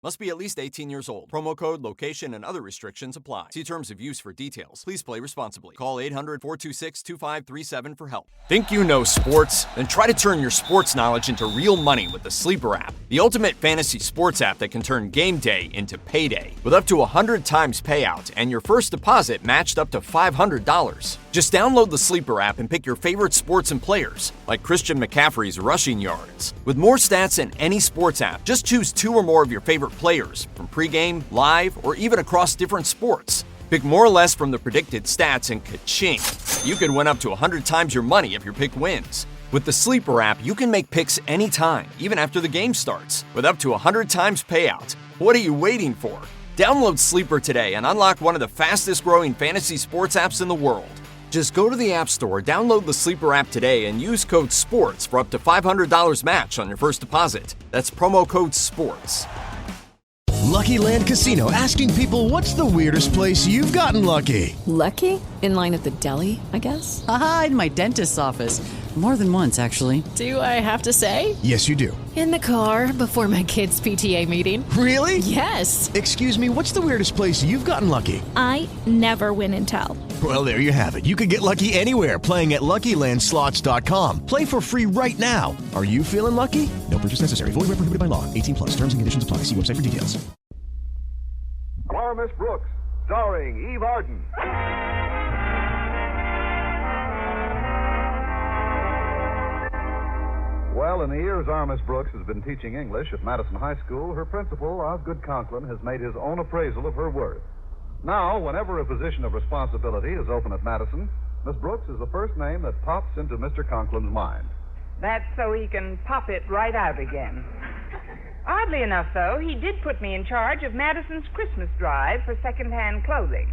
Must be at least 18 years old. Promo code, location, and other restrictions apply. See terms of use for details. Please play responsibly. Call 800-426-2537 for help. Think you know sports? Then try to turn your sports knowledge into real money with the Sleeper app, the ultimate fantasy sports app that can turn game day into payday. With up to 100 times payout and your first deposit matched up to $500. Just download the Sleeper app and pick your favorite sports and players, like Christian McCaffrey's rushing yards. With more stats than any sports app, just choose 2 or more of your favorite players, from pregame, live, or even across different sports. Pick more or less from the predicted stats and ka-ching! You could win up to 100 times your money if your pick wins. With the Sleeper app, you can make picks anytime, even after the game starts, with up to 100 times payout. What are you waiting for? Download Sleeper today and unlock one of the fastest growing fantasy sports apps in the world. Just go to the App Store, download the Sleeper app today, and use code SPORTS for up to $500 match on your first deposit. That's promo code SPORTS. Lucky Land Casino, asking people, what's the weirdest place you've gotten lucky? Lucky? In line at the deli, I guess? Aha, in my dentist's office. More than once, actually. Do I have to say? Yes, you do. In the car before my kids' PTA meeting. Really? Yes. Excuse me, what's the weirdest place you've gotten lucky? I never win and tell. Well, there you have it. You can get lucky anywhere, playing at LuckyLandSlots.com. Play for free right now. Are you feeling lucky? No purchase necessary. Void where prohibited by law. 18+. Terms and conditions apply. See website for details. Miss Brooks, starring Eve Arden. Well, in the years our Miss Brooks has been teaching English at Madison High School, her principal, Osgood Conklin, has made his own appraisal of her worth. Now, whenever a position of responsibility is open at Madison, Miss Brooks is the first name that pops into Mr. Conklin's mind. That's so he can pop it right out again. Oddly enough, though, he did put me in charge of Madison's Christmas drive for second-hand clothing.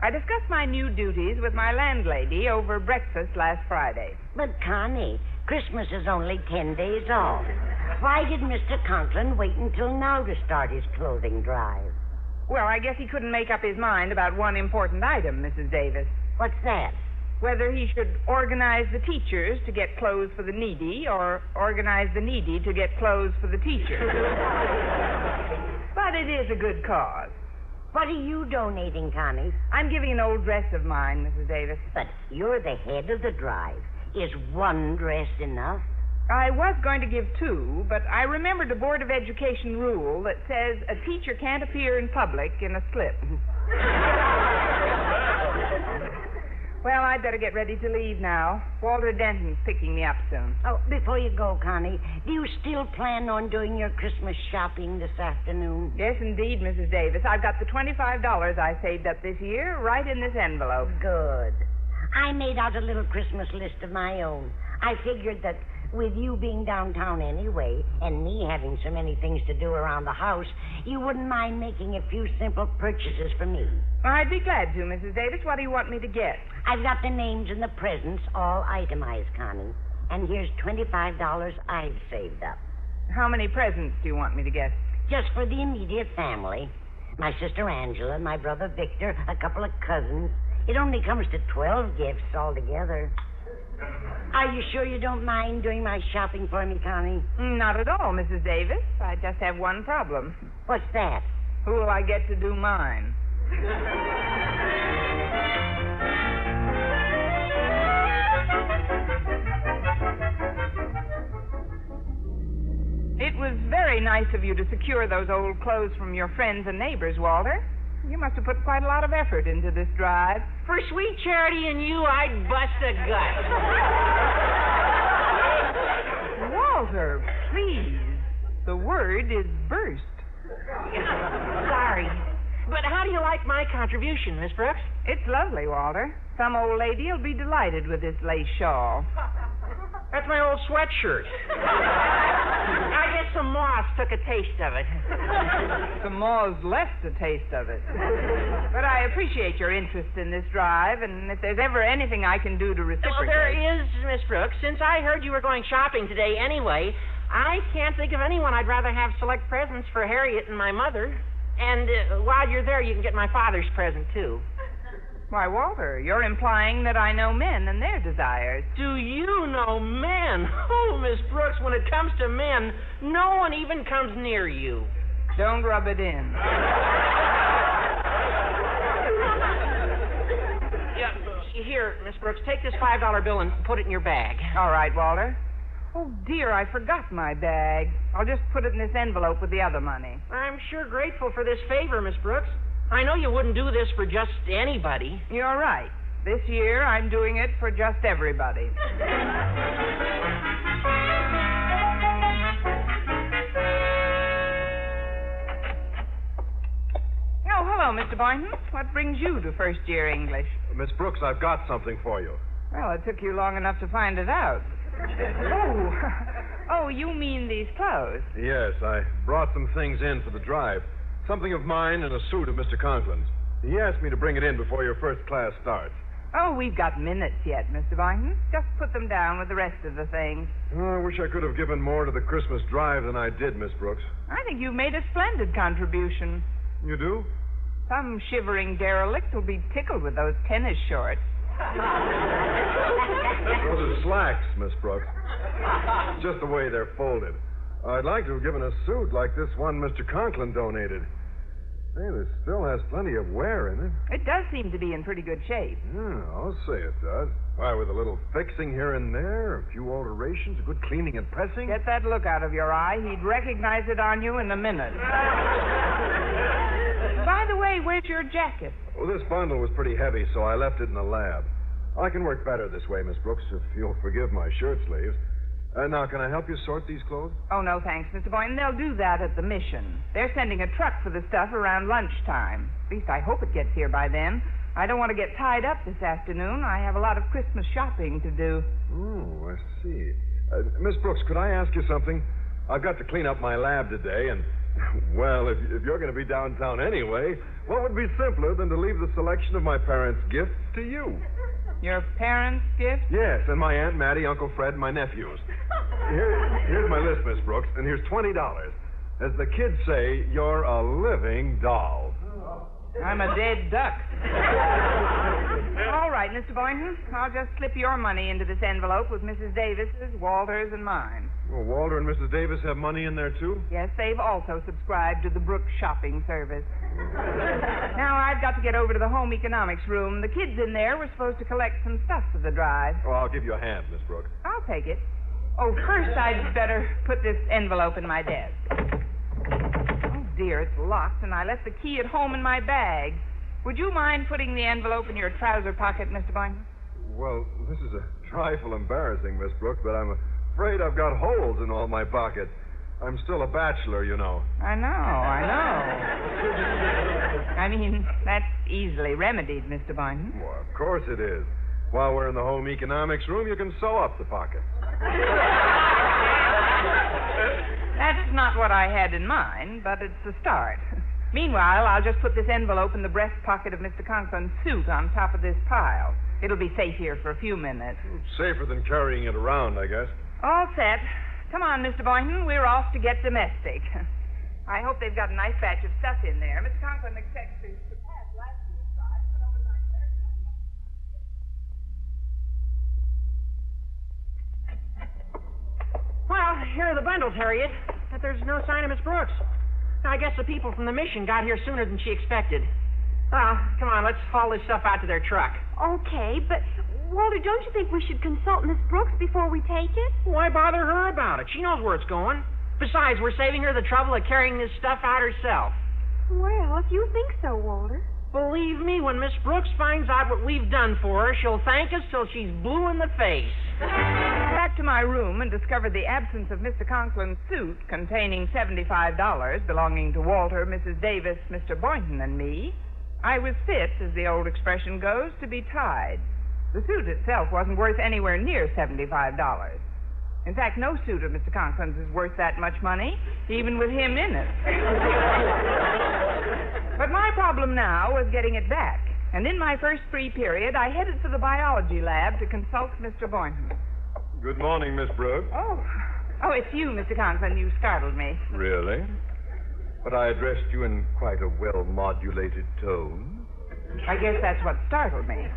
I discussed my new duties with my landlady over breakfast last Friday. But, Connie, Christmas is only 10 days off. Why did Mr. Conklin wait until now to start his clothing drive? Well, I guess he couldn't make up his mind about one important item, Mrs. Davis. What's that? Whether he should organize the teachers to get clothes for the needy or organize the needy to get clothes for the teachers. But it is a good cause. What are you donating, Connie? I'm giving an old dress of mine, Mrs. Davis. But you're the head of the drive. Is one dress enough? I was going to give 2, but I remembered a Board of Education rule that says a teacher can't appear in public in a slip. Well, I'd better get ready to leave now. Walter Denton's picking me up soon. Oh, before you go, Connie, do you still plan on doing your Christmas shopping this afternoon? Yes, indeed, Mrs. Davis. I've got the $25 I saved up this year right in this envelope. Good. I made out a little Christmas list of my own. I figured that with you being downtown anyway, and me having so many things to do around the house, you wouldn't mind making a few simple purchases for me. I'd be glad to, Mrs. Davis. What do you want me to get? I've got the names and the presents all itemized, Connie. And here's $25 I've saved up. How many presents do you want me to get? Just for the immediate family. My sister Angela, my brother Victor, a couple of cousins. It only comes to 12 gifts altogether. Are you sure you don't mind doing my shopping for me, Connie? Not at all, Mrs. Davis. I just have one problem. What's that? Who will I get to do mine? It was very nice of you to secure those old clothes from your friends and neighbors, Walter. You must have put quite a lot of effort into this drive. For sweet charity and you, I'd bust a gut. Walter, please. The word is burst. Sorry. But how do you like my contribution, Miss Brooks? It's lovely, Walter. Some old lady will be delighted with this lace shawl. That's my old sweatshirt. I guess some moths took a taste of it. Some moths left a taste of it. But I appreciate your interest in this drive, and if there's ever anything I can do to reciprocate... Well, there is, Miss Brooks. Since I heard you were going shopping today anyway, I can't think of anyone I'd rather have select presents for Harriet and my mother. And while you're there, you can get my father's present, too. Why, Walter, you're implying that I know men and their desires. Do you know men? Oh, Miss Brooks, when it comes to men, no one even comes near you. Don't rub it in. Yeah, here, Miss Brooks, take this $5 bill and put it in your bag. All right, Walter. Oh, dear, I forgot my bag. I'll just put it in this envelope with the other money. I'm sure grateful for this favor, Miss Brooks. I know you wouldn't do this for just anybody. You're right. This year, I'm doing it for just everybody. Oh, hello, Mr. Boynton. What brings you to first-year English? Miss Brooks, I've got something for you. Well, it took you long enough to find it out. Oh, you mean these clothes? Yes, I brought some things in for the drive. Something of mine and a suit of Mr. Conklin's. He asked me to bring it in before your first class starts. Oh, we've got minutes yet, Mr. Boynton. Just put them down with the rest of the things. Oh, I wish I could have given more to the Christmas drive than I did, Miss Brooks. I think you've made a splendid contribution. You do? Some shivering derelict will be tickled with those tennis shorts. Those are slacks, Miss Brooks. Just the way they're folded. I'd like to have given a suit like this one Mr. Conklin donated. Hey, this still has plenty of wear in it. It does seem to be in pretty good shape. Yeah, I'll say it does. Why, with a little fixing here and there, a few alterations, a good cleaning and pressing. Get that look out of your eye. He'd recognize it on you in a minute. By the way, where's your jacket? Well, this bundle was pretty heavy, so I left it in the lab. I can work better this way, Miss Brooks, if you'll forgive my shirt sleeves. Now, can I help you sort these clothes? Oh, no, thanks, Mr. Boynton. They'll do that at the mission. They're sending a truck for the stuff around lunchtime. At least I hope it gets here by then. I don't want to get tied up this afternoon. I have a lot of Christmas shopping to do. Oh, I see. Miss Brooks, could I ask you something? I've got to clean up my lab today, and, well, if you're going to be downtown anyway, what would be simpler than to leave the selection of my parents' gifts to you? Your parents' gift? Yes, and my Aunt Mattie, Uncle Fred, and my nephews. Here's my list, Miss Brooks, and here's $20. As the kids say, you're a living doll. I'm a dead duck. All right, Mr. Boynton. I'll just slip your money into this envelope with Mrs. Davis's, Walter's, and mine. Well, Walter and Mrs. Davis have money in there, too? Yes, they've also subscribed to the Brooks shopping service. Now, I've got to get over to the home economics room. The kids in there were supposed to collect some stuff for the drive. Oh, I'll give you a hand, Miss Brooks. I'll take it. Oh, first I'd better put this envelope in my desk. Oh, dear, it's locked, and I left the key at home in my bag. Would you mind putting the envelope in your trouser pocket, Mr. Boynton? Well, this is a trifle embarrassing, Miss Brooks, but I'm afraid I've got holes in all my pockets. I'm still a bachelor, you know. I know. I mean, that's easily remedied, Mr. Boynton. Well, of course it is. While we're in the home economics room, you can sew up the pockets. That's not what I had in mind, but it's a start. Meanwhile, I'll just put this envelope in the breast pocket of Mr. Conklin's suit on top of this pile. It'll be safe here for a few minutes. Safer than carrying it around, I guess. All set. Come on, Mr. Boynton. We're off to get domestic. I hope they've got a nice batch of stuff in there. Mr. Conklin expects to surpass last year's drive. Well, here are the bundles, Harriet. But there's no sign of Miss Brooks. I guess the people from the mission got here sooner than she expected. Well, come on, let's haul this stuff out to their truck. Okay, but, Walter, don't you think we should consult Miss Brooks before we take it? Why bother her about it? She knows where it's going. Besides, we're saving her the trouble of carrying this stuff out herself. Well, if you think so, Walter. Believe me, when Miss Brooks finds out what we've done for her, she'll thank us till she's blue in the face. Back to my room and discovered the absence of Mr. Conklin's suit containing $75 belonging to Walter, Mrs. Davis, Mr. Boynton, and me. I was fit, as the old expression goes, to be tied. The suit itself wasn't worth anywhere near $75. In fact, no suit of Mr. Conklin's is worth that much money, even with him in it. But my problem now was getting it back. And in my first free period, I headed for the biology lab to consult Mr. Boynton. Good morning, Miss Brooks. Oh, it's you, Mr. Conklin. You startled me. Really? But I addressed you in quite a well-modulated tone. I guess that's what startled me.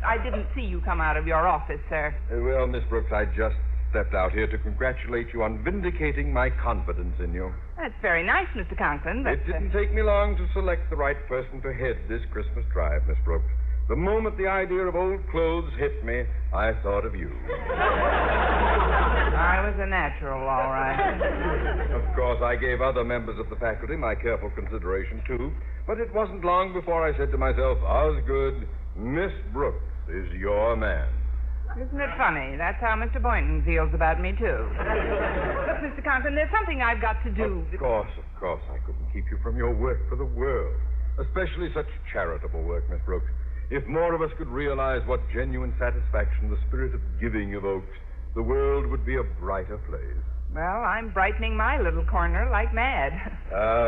I didn't see you come out of your office, sir. Well, Miss Brooks, I just stepped out here to congratulate you on vindicating my confidence in you. That's very nice, Mr. Conklin, but... It didn't take me long to select the right person to head this Christmas drive, Miss Brooks. The moment the idea of old clothes hit me, I thought of you. I was a natural, all right. Of course, I gave other members of the faculty my careful consideration, too. But it wasn't long before I said to myself, Osgood, Miss Brooks is your man. Isn't it funny? That's how Mr. Boynton feels about me, too. Look, Mr. Conklin, there's something I've got to do. Of course. I couldn't keep you from your work for the world. Especially such charitable work, Miss Brooks. If more of us could realize what genuine satisfaction the spirit of giving evokes, the world would be a brighter place. Well, I'm brightening my little corner like mad.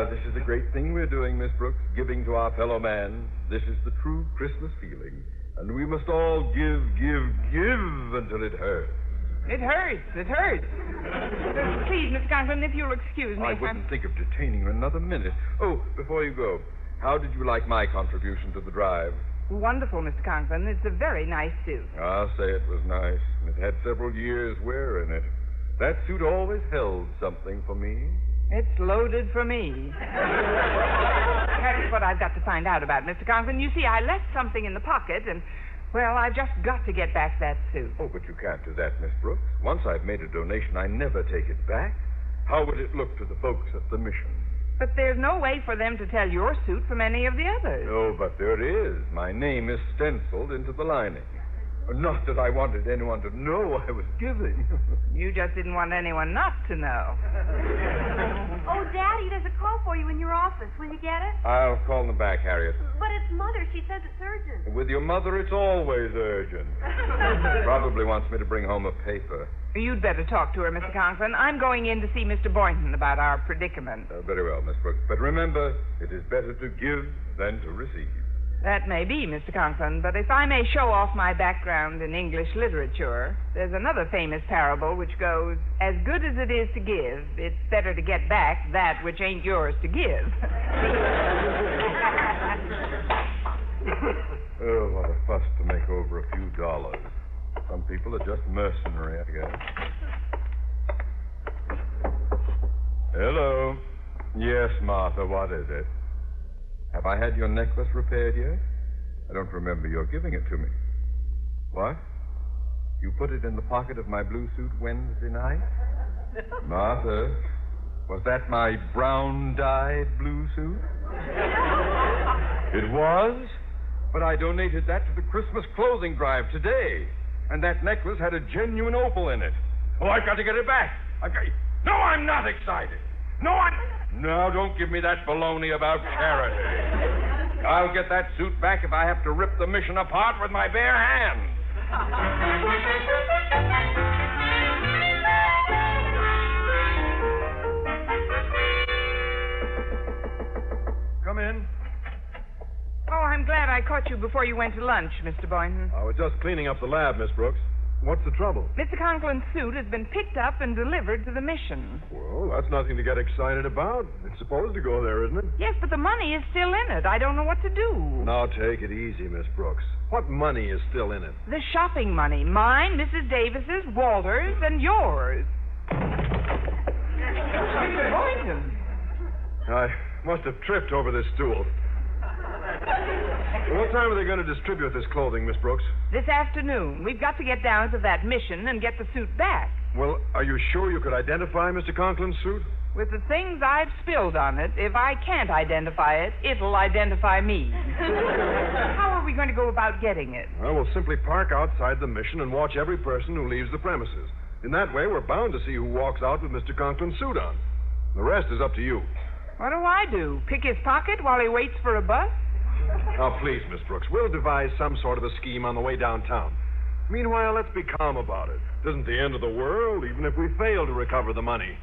This is a great thing we're doing, Miss Brooks, giving to our fellow man. This is the true Christmas feeling. And we must all give until it hurts. It hurts. Please, Mr. Conklin, if you'll excuse me. I wouldn't think of detaining you another minute. Oh, before you go, how did you like my contribution to the drive? Wonderful, Mr. Conklin. It's a very nice suit. I'll say it was nice. It had several years' wear in it. That suit always held something for me. It's loaded for me. That's what I've got to find out about, Mr. Conklin. You see, I left something in the pocket, and, well, I've just got to get back that suit. Oh, but you can't do that, Miss Brooks. Once I've made a donation, I never take it back. How would it look to the folks at the mission? But there's no way for them to tell your suit from any of the others. Oh, but there is. My name is stenciled into the lining. Not that I wanted anyone to know I was giving. You just didn't want anyone not to know. Oh, Daddy, there's a call for you in your office. Will you get it? I'll call them back, Harriet. But it's Mother. She says it's urgent. With your mother, it's always urgent. Probably wants me to bring home a paper. You'd better talk to her, Mr. Conklin. I'm going in to see Mr. Boynton about our predicament. Very well, Miss Brooks. But remember, it is better to give than to receive. That may be, Mr. Conklin, but if I may show off my background in English literature, there's another famous parable which goes, as good as it is to give, it's better to get back that which ain't yours to give. Oh, what a fuss to make over a few dollars. Some people are just mercenary, I guess. Hello. Yes, Martha, what is it? Have I had your necklace repaired yet? I don't remember your giving it to me. What? You put it in the pocket of my blue suit Wednesday night? Martha, was that my brown-dyed blue suit? It was? But I donated that to the Christmas clothing drive today. And that necklace had a genuine opal in it. Oh, I've got to get it back. No, I'm not excited. No, don't give me that baloney about charity. I'll get that suit back if I have to rip the mission apart with my bare hands. Come in. Oh, I'm glad I caught you before you went to lunch, Mr. Boynton. I was just cleaning up the lab, Miss Brooks. What's the trouble? Mr. Conklin's suit has been picked up and delivered to the mission. Well, that's nothing to get excited about. It's supposed to go there, isn't it? Yes, but the money is still in it. I don't know what to do. Now, take it easy, Miss Brooks. What money is still in it? The shopping money. Mine, Mrs. Davis's, Walter's, and yours. Mr. Boynton. I must have tripped over this stool. What time are they going to distribute this clothing, Miss Brooks? This afternoon. We've got to get down to that mission and get the suit back. Well, are you sure you could identify Mr. Conklin's suit? With the things I've spilled on it, if I can't identify it, it'll identify me. How are we going to go about getting it? Well, we'll simply park outside the mission and watch every person who leaves the premises. In that way, we're bound to see who walks out with Mr. Conklin's suit on. The rest is up to you. What do? Pick his pocket while he waits for a bus? Now, please, Miss Brooks, we'll devise some sort of a scheme on the way downtown. Meanwhile, let's be calm about it. It isn't the end of the world, even if we fail to recover the money.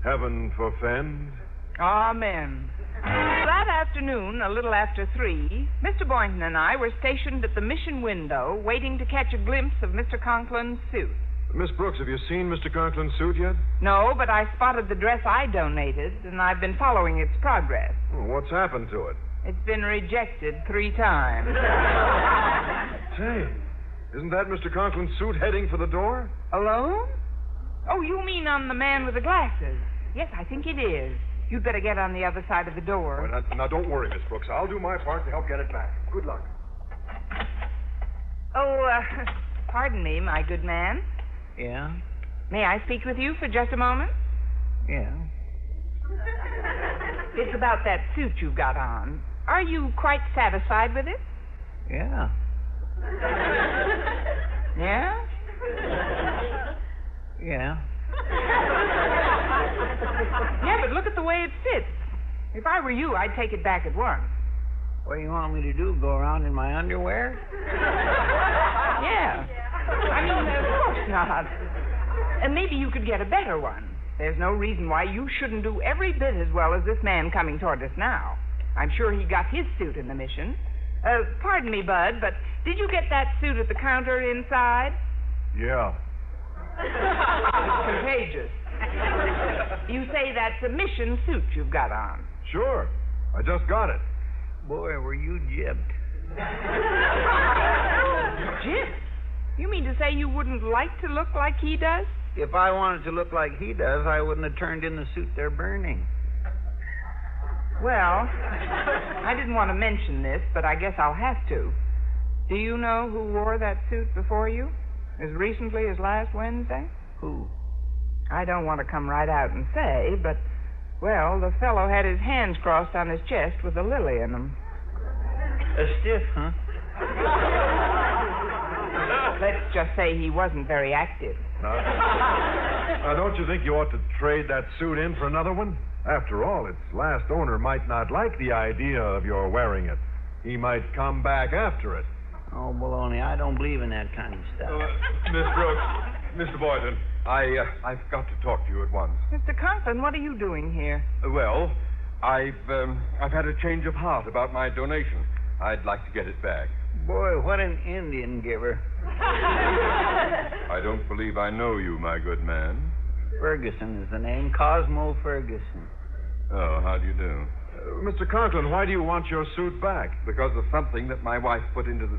Heaven forfend. Amen. That afternoon, a little after 3, Mr. Boynton and I were stationed at the mission window, waiting to catch a glimpse of Mr. Conklin's suit. Miss Brooks, have you seen Mr. Conklin's suit yet? No, but I spotted the dress I donated, and I've been following its progress. Well, what's happened to it? It's been rejected 3 times. Say, isn't that Mr. Conklin's suit heading for the door? Alone? Oh, you mean on the man with the glasses? Yes, I think it is. You'd better get on the other side of the door. Well, now, don't worry, Miss Brooks. I'll do my part to help get it back. Good luck. Oh, pardon me, my good man. Yeah? May I speak with you for just a moment? Yeah. It's about that suit you've got on. Are you quite satisfied with it? Yeah. Yeah? Yeah. Yeah, but look at the way it fits. If I were you, I'd take it back at once. What do you want me to do, go around in my underwear? Yeah. I mean, of course not. And maybe you could get a better one. There's no reason why you shouldn't do every bit as well as this man coming toward us now. I'm sure he got his suit in the mission. Pardon me, Bud, but did you get that suit at the counter inside? Yeah. It's contagious. You say that's a mission suit you've got on. Sure. I just got it. Boy, were you gypped. Gypped? You mean to say you wouldn't like to look like he does? If I wanted to look like he does, I wouldn't have turned in the suit they're burning. Well, I didn't want to mention this, but I guess I'll have to. Do you know who wore that suit before you? As recently as last Wednesday? Who? I don't want to come right out and say, but, well, the fellow had his hands crossed on his chest with a lily in them. A stiff, huh? Let's just say he wasn't very active. Now, don't you think you ought to trade that suit in for another one? After all, its last owner might not like the idea of your wearing it. He might come back after it. Oh, baloney, I don't believe in that kind of stuff. Miss Brooks, Mr. Boynton, I've got to talk to you at once. Mr. Conklin, what are you doing here? Well, I've had a change of heart about my donation. I'd like to get it back. Boy, what an Indian giver. I don't believe I know you, my good man. Ferguson is the name. Cosmo Ferguson. Oh, how do you do? Mr. Conklin, why do you want your suit back? Because of something that my wife put into the...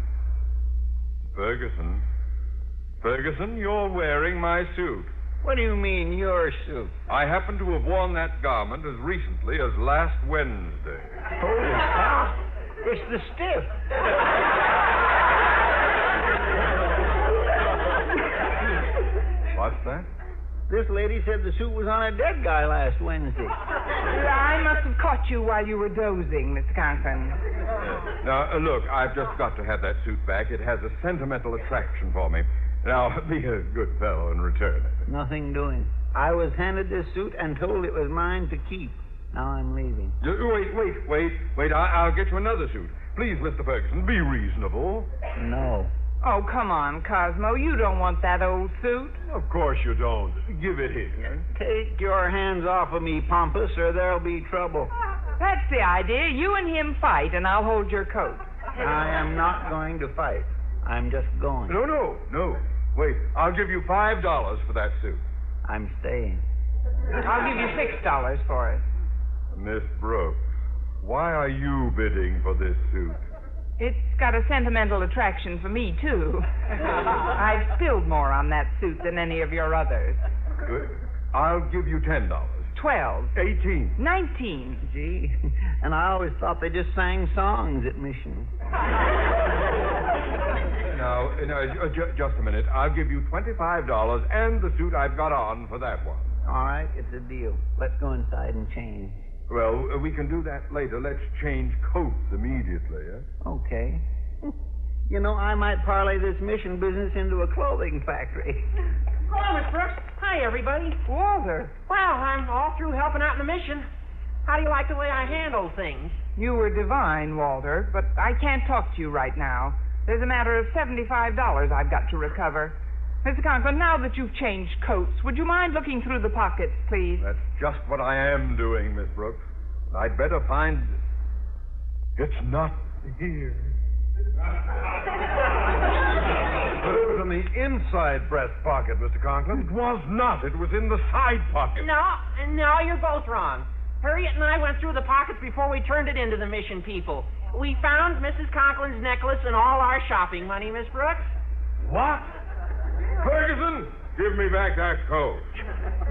Ferguson? Ferguson, you're wearing my suit. What do you mean, your suit? I happen to have worn that garment as recently as last Wednesday. Holy cow. It's the stiff. What's that? This lady said the suit was on a dead guy last Wednesday. I must have caught you while you were dozing, Mr. Conklin. Now, look, I've just got to have that suit back. It has a sentimental attraction for me. Now, be a good fellow and return it. Nothing doing. I was handed this suit and told it was mine to keep. Now I'm leaving. Wait. I'll get you another suit. Please, Mr. Ferguson, be reasonable. No. Oh, come on, Cosmo. You don't want that old suit. Of course you don't. Give it here. Take your hands off of me, Pompous, or there'll be trouble. That's the idea. You and him fight, and I'll hold your coat. I am not going to fight. I'm just going. No. Wait, I'll give you $5 for that suit. I'm staying. I'll give you $6 for it. Miss Brooks, why are you bidding for this suit? It's got a sentimental attraction for me, too. I've spilled more on that suit than any of your others. Good. I'll give you $10. 12. 18. 19. Gee, and I always thought they just sang songs at mission. Now, just a minute. I'll give you $25 and the suit I've got on for that one. All right, it's a deal. Let's go inside and change. Well, we can do that later. Let's change coats immediately, eh? Okay. You know, I might parlay this mission business into a clothing factory. Hello, Miss Brooks. Hi, everybody. Walter. Well, I'm all through helping out in the mission. How do you like the way I handle things? You were divine, Walter, but I can't talk to you right now. There's a matter of $75 I've got to recover. Mr. Conklin, now that you've changed coats, would you mind looking through the pockets, please? That's just what I am doing, Miss Brooks. I'd better find... It's not here. But it was in the inside breast pocket, Mr. Conklin. It was not. It was in the side pocket. No, you're both wrong. Harriet and I went through the pockets before we turned it into the mission people. We found Mrs. Conklin's necklace and all our shopping money, Miss Brooks. What? Ferguson! Give me back that coat.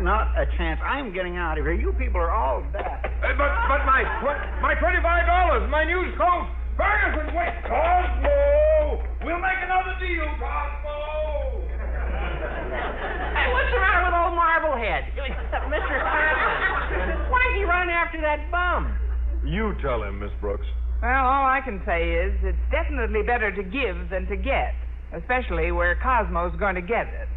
Not a chance. I'm getting out of here. You people are all deaf. But my $25, my new coat. Ferguson, wait. Cosmo! We'll make another deal, Cosmo! Hey, what's the matter with old Marblehead? Mr. Conklin, why'd he run after that bum? You tell him, Miss Brooks. Well, all I can say is it's definitely better to give than to get, especially where Cosmo's going to get it.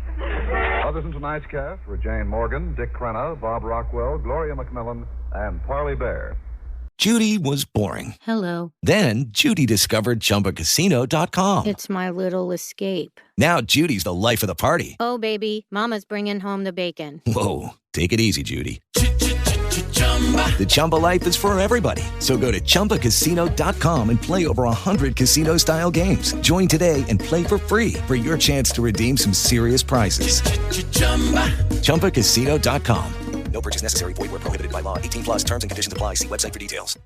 Others in tonight's cast were Jane Morgan, Dick Crenna, Bob Rockwell, Gloria McMillan, and Parley Bear. Judy was boring. Hello. Then Judy discovered ChumbaCasino.com. It's my little escape. Now Judy's the life of the party. Oh, baby, mama's bringing home the bacon. Whoa, take it easy, Judy. The Chumba life is for everybody. So go to ChumbaCasino.com and play over 100 casino-style games. Join today and play for free for your chance to redeem some serious prizes. ChumbaCasino.com. No purchase necessary. Void where prohibited by law. 18+ terms and conditions apply. See website for details.